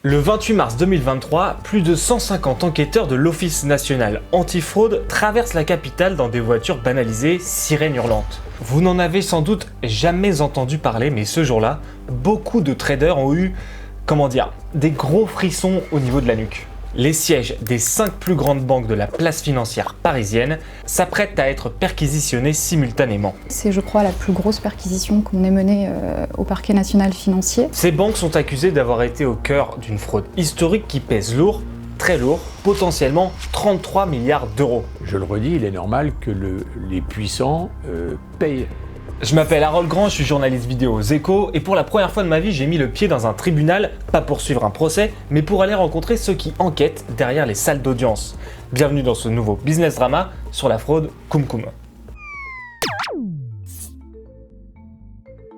Le 28 mars 2023, plus de 150 enquêteurs de l'Office national antifraude traversent la capitale dans des voitures banalisées, sirènes hurlantes. Vous n'en avez sans doute jamais entendu parler, mais ce jour-là, beaucoup de traders ont eu, des gros frissons au niveau de la nuque. Les sièges des 5 plus grandes banques de la place financière parisienne s'apprêtent à être perquisitionnés simultanément. C'est, je crois, la plus grosse perquisition qu'on ait menée au parquet national financier. Ces banques sont accusées d'avoir été au cœur d'une fraude historique qui pèse lourd, très lourd, potentiellement 33 milliards d'euros. Je le redis, il est normal que les puissants payent. Je m'appelle Harold Grand, je suis journaliste vidéo aux Échos et pour la première fois de ma vie, j'ai mis le pied dans un tribunal, pas pour suivre un procès, mais pour aller rencontrer ceux qui enquêtent derrière les salles d'audience. Bienvenue dans ce nouveau business drama sur la fraude Kumkum.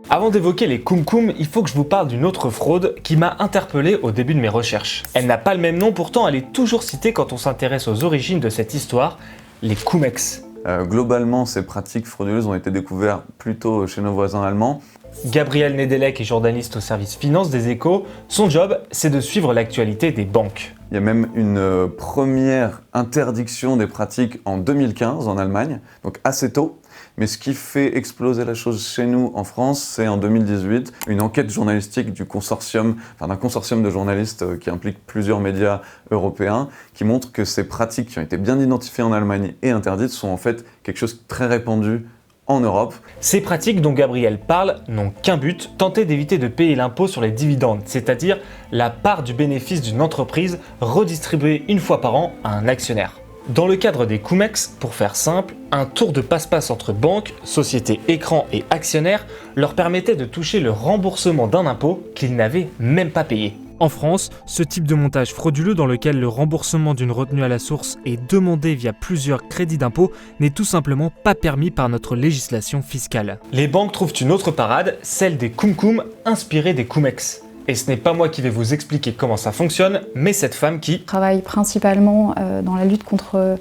Avant d'évoquer les Kumkum, il faut que je vous parle d'une autre fraude qui m'a interpellé au début de mes recherches. Elle n'a pas le même nom, pourtant elle est toujours citée quand on s'intéresse aux origines de cette histoire, les Cum-Ex. Globalement, ces pratiques frauduleuses ont été découvertes plutôt chez nos voisins allemands. Gabriel Nedelec est journaliste au service finance des Échos. Son job, c'est de suivre l'actualité des banques. Il y a même une première interdiction des pratiques en 2015 en Allemagne, donc assez tôt. Mais ce qui fait exploser la chose chez nous en France, c'est en 2018, une enquête journalistique d'un consortium de journalistes qui implique plusieurs médias européens, qui montre que ces pratiques qui ont été bien identifiées en Allemagne et interdites sont en fait quelque chose de très répandu en Europe. Ces pratiques dont Gabriel parle n'ont qu'un but, tenter d'éviter de payer l'impôt sur les dividendes, c'est-à-dire la part du bénéfice d'une entreprise redistribuée une fois par an à un actionnaire. Dans le cadre des Cum-Ex, pour faire simple, un tour de passe-passe entre banques, sociétés écrans et actionnaires leur permettait de toucher le remboursement d'un impôt qu'ils n'avaient même pas payé. En France, ce type de montage frauduleux dans lequel le remboursement d'une retenue à la source est demandé via plusieurs crédits d'impôt n'est tout simplement pas permis par notre législation fiscale. Les banques trouvent une autre parade, celle des Kumkum inspirée des Cum-Ex. Et ce n'est pas moi qui vais vous expliquer comment ça fonctionne, mais cette femme qui Travaille principalement dans la lutte contre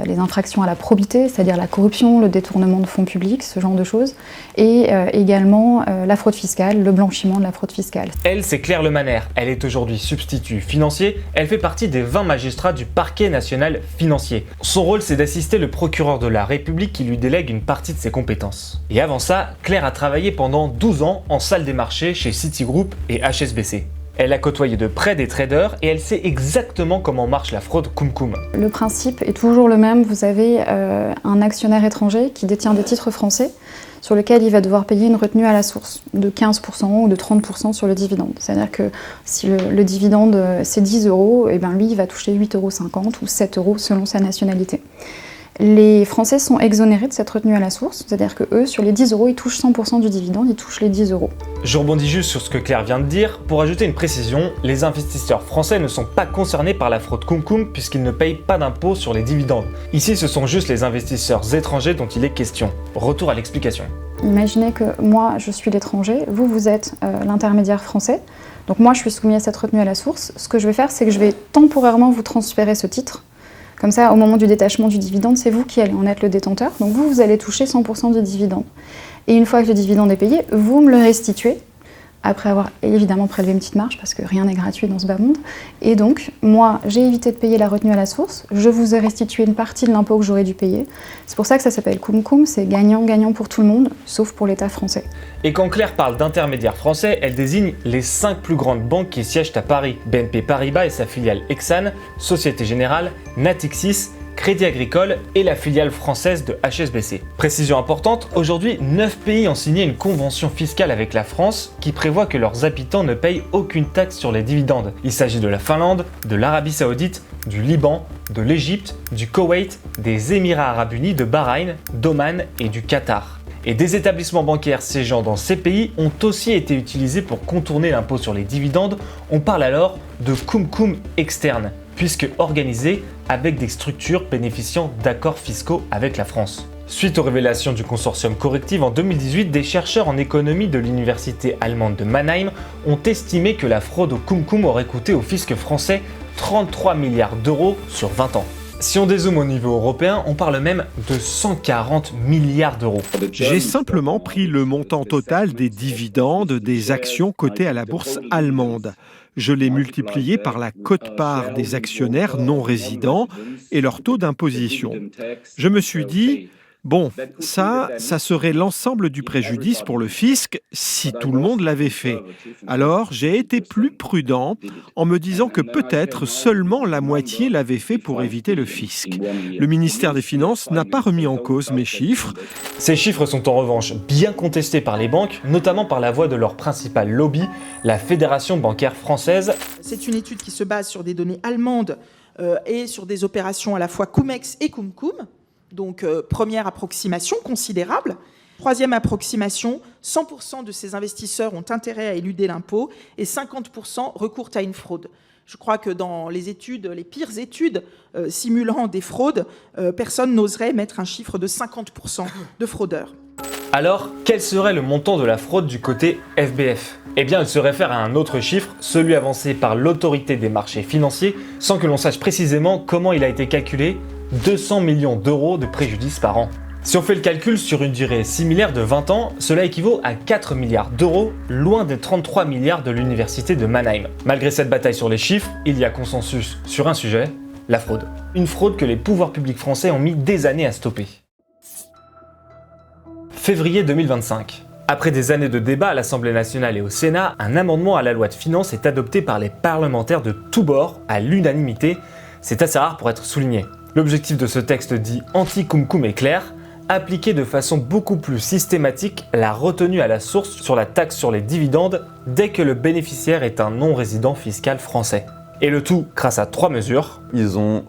les infractions à la probité, c'est-à-dire la corruption, le détournement de fonds publics, ce genre de choses, et également la fraude fiscale, le blanchiment de la fraude fiscale. Elle, c'est Claire Lemaner. Elle est aujourd'hui substitut financier. Elle fait partie des 20 magistrats du parquet national financier. Son rôle, c'est d'assister le procureur de la République qui lui délègue une partie de ses compétences. Et avant ça, Claire a travaillé pendant 12 ans en salle des marchés chez Citigroup et HSBC. Elle a côtoyé de près des traders et elle sait exactement comment marche la fraude Kumkum. Le principe est toujours le même. Vous avez un actionnaire étranger qui détient des titres français sur lequel il va devoir payer une retenue à la source de 15% ou de 30% sur le dividende. C'est-à-dire que si le dividende c'est 10 €, et bien lui il va toucher 8,50 € ou 7 € selon sa nationalité. Les Français sont exonérés de cette retenue à la source, c'est-à-dire que eux, sur les 10 €, ils touchent 100% du dividende, ils touchent les 10 €. Je rebondis juste sur ce que Claire vient de dire. Pour ajouter une précision, les investisseurs français ne sont pas concernés par la fraude Kumkum puisqu'ils ne payent pas d'impôt sur les dividendes. Ici, ce sont juste les investisseurs étrangers dont il est question. Retour à l'explication. Imaginez que moi, je suis l'étranger, vous êtes l'intermédiaire français, donc moi, je suis soumis à cette retenue à la source. Ce que je vais faire, c'est que je vais temporairement vous transférer ce titre. Comme ça, au moment du détachement du dividende, c'est vous qui allez en être le détenteur. Donc vous allez toucher 100% du dividende. Et une fois que le dividende est payé, vous me le restituez, après avoir évidemment prélevé une petite marge, parce que rien n'est gratuit dans ce bas monde. Et donc, moi, j'ai évité de payer la retenue à la source, je vous ai restitué une partie de l'impôt que j'aurais dû payer. C'est pour ça que ça s'appelle Kumkum, c'est gagnant-gagnant pour tout le monde, sauf pour l'État français. Et quand Claire parle d'intermédiaires français, elle désigne les 5 plus grandes banques qui siègent à Paris. BNP Paribas et sa filiale Exane, Société Générale, Natixis, Crédit Agricole et la filiale française de HSBC. Précision importante, aujourd'hui 9 pays ont signé une convention fiscale avec la France qui prévoit que leurs habitants ne payent aucune taxe sur les dividendes. Il s'agit de la Finlande, de l'Arabie Saoudite, du Liban, de l'Égypte, du Koweït, des Émirats Arabes Unis, de Bahreïn, d'Oman et du Qatar. Et des établissements bancaires siégeant dans ces pays ont aussi été utilisés pour contourner l'impôt sur les dividendes. On parle alors de Kumkum externe, puisque organisés avec des structures bénéficiant d'accords fiscaux avec la France. Suite aux révélations du consortium Corrective en 2018, des chercheurs en économie de l'université allemande de Mannheim ont estimé que la fraude au Kumkum aurait coûté au fisc français 33 milliards d'euros sur 20 ans. Si on dézoome au niveau européen, on parle même de 140 milliards d'euros. J'ai simplement pris le montant total des dividendes des actions cotées à la bourse allemande. Je l'ai multiplié par la quote-part des actionnaires non résidents et leur taux d'imposition. Je me suis dit, bon, ça serait l'ensemble du préjudice pour le fisc si tout le monde l'avait fait. Alors, j'ai été plus prudent en me disant que peut-être seulement la moitié l'avait fait pour éviter le fisc. Le ministère des Finances n'a pas remis en cause mes chiffres. Ces chiffres sont en revanche bien contestés par les banques, notamment par la voix de leur principal lobby, la Fédération bancaire française. C'est une étude qui se base sur des données allemandes et sur des opérations à la fois Cum-Ex et Cum-Cum. Donc, première approximation considérable. Troisième approximation, 100% de ces investisseurs ont intérêt à éluder l'impôt et 50% recourent à une fraude. Je crois que dans les pires études simulant des fraudes, personne n'oserait mettre un chiffre de 50% de fraudeurs. Alors, quel serait le montant de la fraude du côté FBF ? Eh bien, il se réfère à un autre chiffre, celui avancé par l'autorité des marchés financiers, sans que l'on sache précisément comment il a été calculé, 200 millions d'euros de préjudice par an. Si on fait le calcul sur une durée similaire de 20 ans, cela équivaut à 4 milliards d'euros, loin des 33 milliards de l'université de Mannheim. Malgré cette bataille sur les chiffres, il y a consensus sur un sujet, la fraude. Une fraude que les pouvoirs publics français ont mis des années à stopper. Février 2025. Après des années de débats à l'Assemblée nationale et au Sénat, un amendement à la loi de finances est adopté par les parlementaires de tous bords à l'unanimité. C'est assez rare pour être souligné. L'objectif de ce texte dit anti-cum-cum est clair, appliquer de façon beaucoup plus systématique la retenue à la source sur la taxe sur les dividendes dès que le bénéficiaire est un non-résident fiscal français. Et le tout grâce à 3 mesures. Ils ont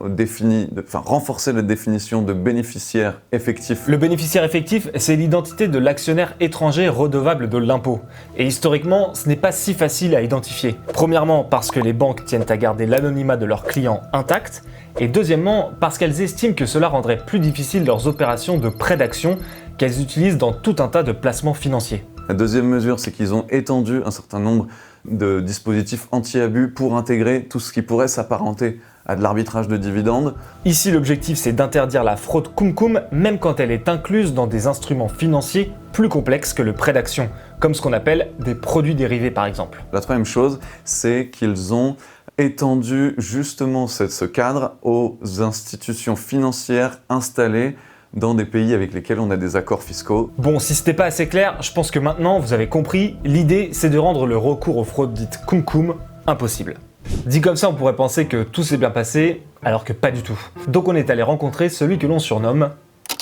renforcé la définition de bénéficiaire effectif. Le bénéficiaire effectif, c'est l'identité de l'actionnaire étranger redevable de l'impôt. Et historiquement, ce n'est pas si facile à identifier. Premièrement, parce que les banques tiennent à garder l'anonymat de leurs clients intact. Et deuxièmement, parce qu'elles estiment que cela rendrait plus difficile leurs opérations de prêt d'actions qu'elles utilisent dans tout un tas de placements financiers. La deuxième mesure, c'est qu'ils ont étendu un certain nombre de dispositifs anti-abus pour intégrer tout ce qui pourrait s'apparenter à de l'arbitrage de dividendes. Ici, l'objectif, c'est d'interdire la fraude cum-cum, même quand elle est incluse dans des instruments financiers plus complexes que le prêt d'action, comme ce qu'on appelle des produits dérivés par exemple. La troisième chose, c'est qu'ils ont étendu justement ce cadre aux institutions financières installées dans des pays avec lesquels on a des accords fiscaux. Bon, si c'était pas assez clair, je pense que maintenant vous avez compris, l'idée c'est de rendre le recours aux fraudes dites cum-cum impossible. Dit comme ça, on pourrait penser que tout s'est bien passé, alors que pas du tout. Donc on est allé rencontrer celui que l'on surnomme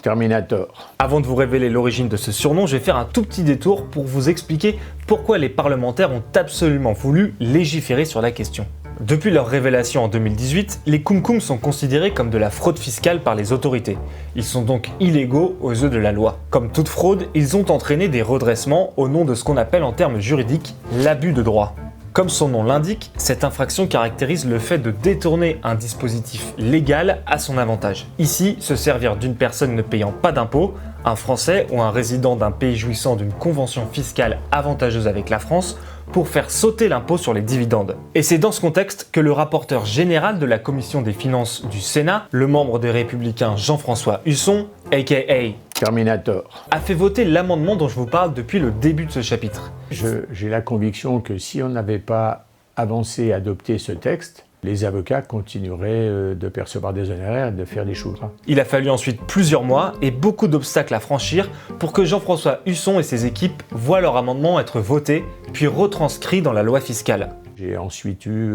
Terminator. Avant de vous révéler l'origine de ce surnom, je vais faire un tout petit détour pour vous expliquer pourquoi les parlementaires ont absolument voulu légiférer sur la question. Depuis leur révélation en 2018, les cum-cum sont considérés comme de la fraude fiscale par les autorités. Ils sont donc illégaux aux yeux de la loi. Comme toute fraude, ils ont entraîné des redressements au nom de ce qu'on appelle en termes juridiques l'abus de droit. Comme son nom l'indique, cette infraction caractérise le fait de détourner un dispositif légal à son avantage. Ici, se servir d'une personne ne payant pas d'impôts, un Français ou un résident d'un pays jouissant d'une convention fiscale avantageuse avec la France, pour faire sauter l'impôt sur les dividendes. Et c'est dans ce contexte que le rapporteur général de la Commission des finances du Sénat, le membre des Républicains Jean-François Husson, aka Terminator, a fait voter l'amendement dont je vous parle depuis le début de ce chapitre. J'ai la conviction que si on n'avait pas avancé et adopté ce texte, les avocats continueraient de percevoir des honoraires et de faire des choux gras. Il a fallu ensuite plusieurs mois et beaucoup d'obstacles à franchir pour que Jean-François Husson et ses équipes voient leur amendement être voté, puis retranscrit dans la loi fiscale. J'ai ensuite eu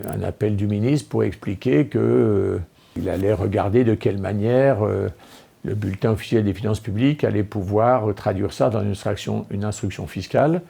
un appel du ministre pour expliquer qu'il allait regarder de quelle manière le bulletin officiel des finances publiques allait pouvoir traduire ça dans une instruction fiscale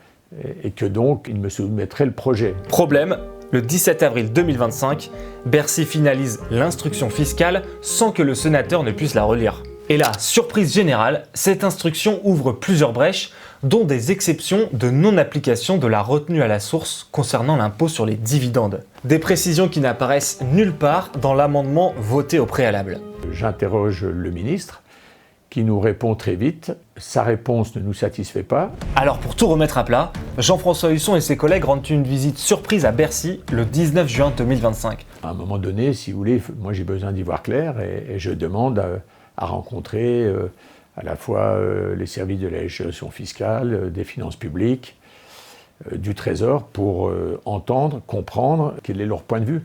et que donc il me soumettrait le projet. Problème, le 17 avril 2025, Bercy finalise l'instruction fiscale sans que le sénateur ne puisse la relire. Et là, surprise générale, cette instruction ouvre plusieurs brèches, dont des exceptions de non-application de la retenue à la source concernant l'impôt sur les dividendes. Des précisions qui n'apparaissent nulle part dans l'amendement voté au préalable. J'interroge le ministre, qui nous répond très vite sa réponse ne nous satisfait pas. Alors pour tout remettre à plat, Jean-François Husson et ses collègues rendent une visite surprise à Bercy le 19 juin 2025. À un moment donné, si vous voulez, moi j'ai besoin d'y voir clair et je demande à rencontrer à la fois les services de la législation fiscale, des finances publiques, du Trésor pour entendre, comprendre quel est leur point de vue.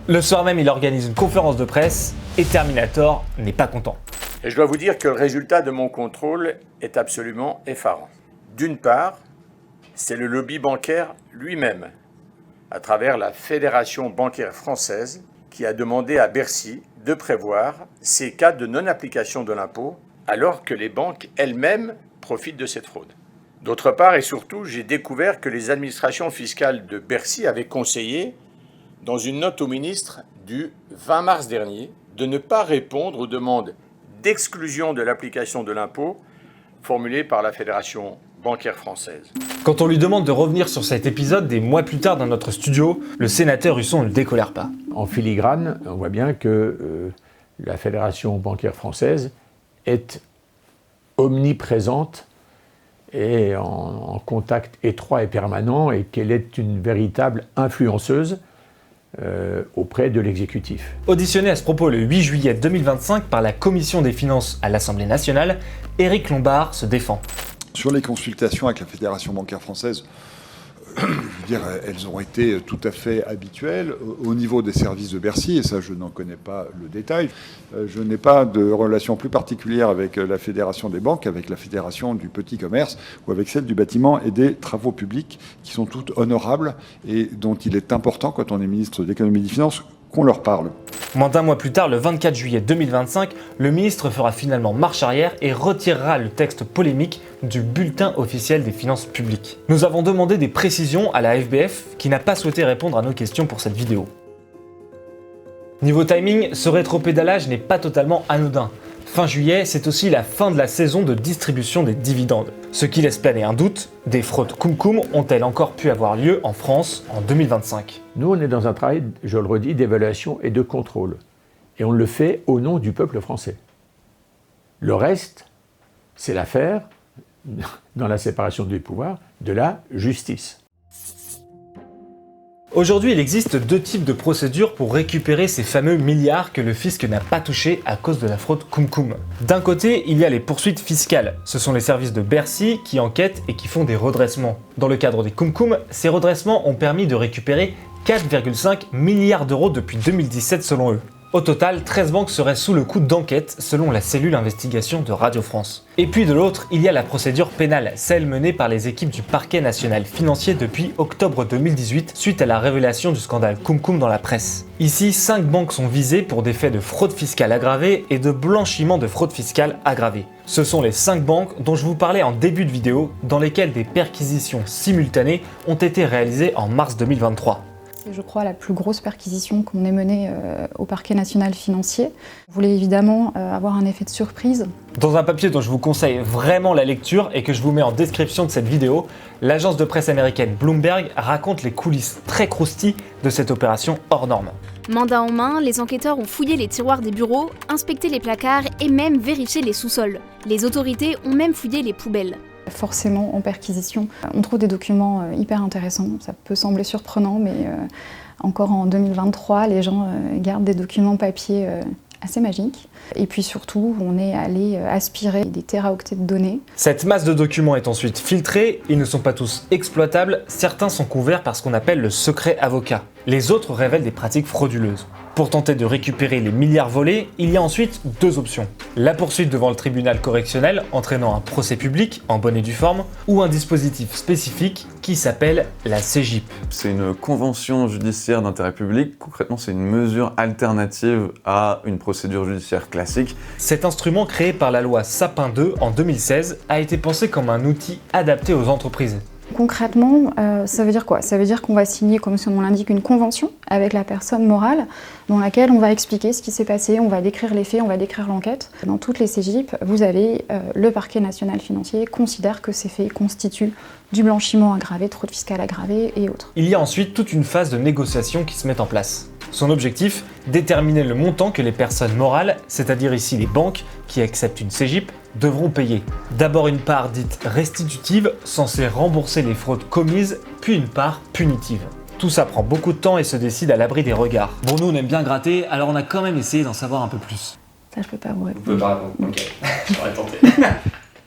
Le soir même, il organise une conférence de presse et Terminator n'est pas content. Et je dois vous dire que le résultat de mon contrôle est absolument effarant. D'une part, c'est le lobby bancaire lui-même, à travers la Fédération bancaire française, qui a demandé à Bercy de prévoir ces cas de non-application de l'impôt, alors que les banques elles-mêmes profitent de cette fraude. D'autre part et surtout, j'ai découvert que les administrations fiscales de Bercy avaient conseillé, dans une note au ministre du 20 mars dernier, de ne pas répondre aux demandes d'exclusion de l'application de l'impôt formulées par la Fédération bancaire française. Quand on lui demande de revenir sur cet épisode des mois plus tard dans notre studio, le sénateur Husson ne décolère pas. En filigrane, on voit bien que la Fédération bancaire française est omniprésente et en contact étroit et permanent et qu'elle est une véritable influenceuse auprès de l'exécutif. Auditionné à ce propos le 8 juillet 2025 par la Commission des finances à l'Assemblée nationale, Éric Lombard se défend. Sur les consultations avec la Fédération bancaire française, je veux dire, elles ont été tout à fait habituelles au niveau des services de Bercy, et ça je n'en connais pas le détail. Je n'ai pas de relation plus particulière avec la Fédération des banques, avec la Fédération du petit commerce ou avec celle du bâtiment et des travaux publics, qui sont toutes honorables et dont il est important, quand on est ministre de l'économie et des finances, qu'on leur parle. Moins d'un mois plus tard, le 24 juillet 2025, le ministre fera finalement marche arrière et retirera le texte polémique du bulletin officiel des finances publiques. Nous avons demandé des précisions à la FBF qui n'a pas souhaité répondre à nos questions pour cette vidéo. Niveau timing, ce rétropédalage n'est pas totalement anodin. Fin juillet, c'est aussi la fin de la saison de distribution des dividendes. Ce qui laisse planer un doute, des fraudes cum-cum ont-elles encore pu avoir lieu en France en 2025 ? Nous, on est dans un travail, je le redis, d'évaluation et de contrôle. Et on le fait au nom du peuple français. Le reste, c'est l'affaire, dans la séparation des pouvoirs, de la justice. Aujourd'hui, il existe deux types de procédures pour récupérer ces fameux milliards que le fisc n'a pas touchés à cause de la fraude cum-cum. D'un côté, il y a les poursuites fiscales. Ce sont les services de Bercy qui enquêtent et qui font des redressements. Dans le cadre des cum-cum, ces redressements ont permis de récupérer 4,5 milliards d'euros depuis 2017 selon eux. Au total, 13 banques seraient sous le coup d'enquête selon la cellule investigation de Radio France. Et puis de l'autre, il y a la procédure pénale, celle menée par les équipes du parquet national financier depuis octobre 2018 suite à la révélation du scandale cum-cum dans la presse. Ici, 5 banques sont visées pour des faits de fraude fiscale aggravée et de blanchiment de fraude fiscale aggravée. Ce sont les 5 banques dont je vous parlais en début de vidéo, dans lesquelles des perquisitions simultanées ont été réalisées en mars 2023. C'est, je crois, la plus grosse perquisition qu'on ait menée au parquet national financier. On voulait évidemment avoir un effet de surprise. Dans un papier dont je vous conseille vraiment la lecture et que je vous mets en description de cette vidéo, l'agence de presse américaine Bloomberg raconte les coulisses très croustilles de cette opération hors norme. Mandat en main, les enquêteurs ont fouillé les tiroirs des bureaux, inspecté les placards et même vérifié les sous-sols. Les autorités ont même fouillé les poubelles. Forcément, en perquisition, on trouve des documents hyper intéressants. Ça peut sembler surprenant, mais encore en 2023, les gens gardent des documents papier assez magiques. Et puis surtout, on est allé aspirer des téraoctets de données. Cette masse de documents est ensuite filtrée, ils ne sont pas tous exploitables, certains sont couverts par ce qu'on appelle le secret avocat. Les autres révèlent des pratiques frauduleuses. Pour tenter de récupérer les milliards volés, il y a ensuite deux options. La poursuite devant le tribunal correctionnel entraînant un procès public en bonne et due forme, ou un dispositif spécifique qui s'appelle la CJIP. C'est une convention judiciaire d'intérêt public. Concrètement, c'est une mesure alternative à une procédure judiciaire classique. Cet instrument créé par la loi Sapin 2 en 2016 a été pensé comme un outil adapté aux entreprises. Concrètement, ça veut dire quoi ? Ça veut dire qu'on va signer, comme son nom l'indique, une convention avec la personne morale dans laquelle on va expliquer ce qui s'est passé, on va décrire les faits, on va décrire l'enquête. Dans toutes les CJIP, vous avez le parquet national financier considère que ces faits constituent du blanchiment aggravé, de fraude fiscale aggravée et autres. Il y a ensuite toute une phase de négociation qui se met en place. Son objectif, déterminer le montant que les personnes morales, c'est-à-dire ici les banques qui acceptent une CJIP, devront payer. D'abord une part dite restitutive, censée rembourser les fraudes commises, puis une part punitive. Tout ça prend beaucoup de temps et se décide à l'abri des regards. Bon, nous on aime bien gratter, alors on a quand même essayé d'en savoir un peu plus. Ça, je peux pas vous répondre. Vous pouvez pas répondre, ok. J'aurais tenté.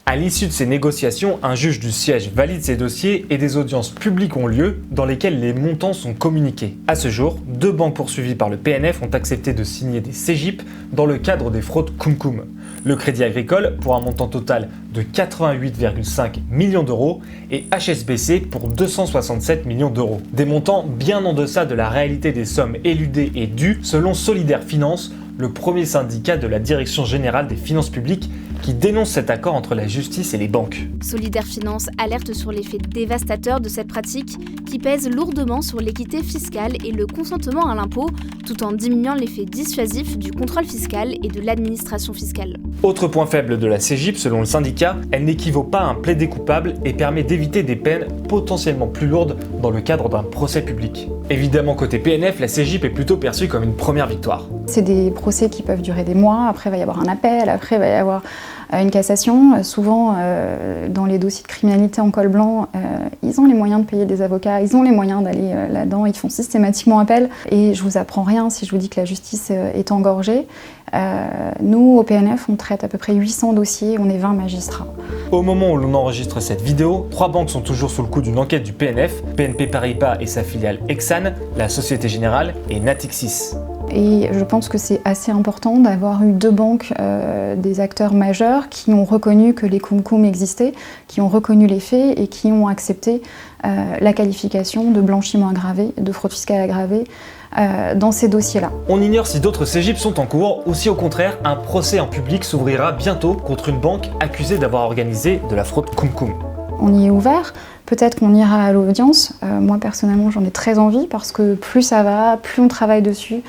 À l'issue de ces négociations, un juge du siège valide ces dossiers et des audiences publiques ont lieu dans lesquelles les montants sont communiqués. À ce jour, 2 banques poursuivies par le PNF ont accepté de signer des CEGIP dans le cadre des fraudes Cum-Cum. Le Crédit Agricole pour un montant total de 88,5 millions d'euros et HSBC pour 267 millions d'euros. Des montants bien en deçà de la réalité des sommes éludées et dues selon Solidaire Finance, le premier syndicat de la Direction générale des finances publiques qui dénonce cet accord entre la justice et les banques. Solidaire Finance alerte sur l'effet dévastateur de cette pratique qui pèse lourdement sur l'équité fiscale et le consentement à l'impôt, tout en diminuant l'effet dissuasif du contrôle fiscal et de l'administration fiscale. Autre point faible de la CEGIP, selon le syndicat, elle n'équivaut pas à un plaidé coupable et permet d'éviter des peines potentiellement plus lourdes dans le cadre d'un procès public. Évidemment, côté PNF, la CEGIP est plutôt perçue comme une première victoire. C'est des procès qui peuvent durer des mois, après il va y avoir un appel, après il va y avoir une cassation. Souvent, dans les dossiers de criminalité en col blanc, ils ont les moyens de payer des avocats, ils ont les moyens d'aller là-dedans, ils font systématiquement appel. Et je vous apprends rien si je vous dis que la justice est engorgée. Nous, au PNF, on traite à peu près 800 dossiers, on est 20 magistrats. Au moment où l'on enregistre cette vidéo, 3 banques sont toujours sous le coup d'une enquête du PNF, BNP Paribas et sa filiale Exane, la Société Générale et Natixis. Et je pense que c'est assez important d'avoir eu 2 banques, des acteurs majeurs qui ont reconnu que les Cum-Cum existaient, qui ont reconnu les faits et qui ont accepté la qualification de blanchiment aggravé, de fraude fiscale aggravée dans ces dossiers-là. On ignore si d'autres CEGIP sont en cours ou si au contraire un procès en public s'ouvrira bientôt contre une banque accusée d'avoir organisé de la fraude Cum-Cum. On y est ouvert, peut-être qu'on ira à l'audience. Moi personnellement j'en ai très envie parce que plus ça va, plus on travaille dessus,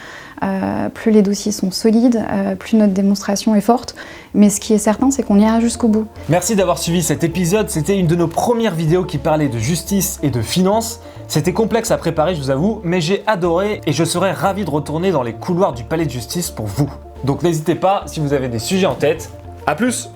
plus les dossiers sont solides, plus notre démonstration est forte. Mais ce qui est certain, c'est qu'on ira jusqu'au bout. Merci d'avoir suivi cet épisode. C'était une de nos premières vidéos qui parlait de justice et de finance. C'était complexe à préparer, je vous avoue, mais j'ai adoré et je serais ravi de retourner dans les couloirs du palais de justice pour vous. Donc n'hésitez pas, si vous avez des sujets en tête. À plus!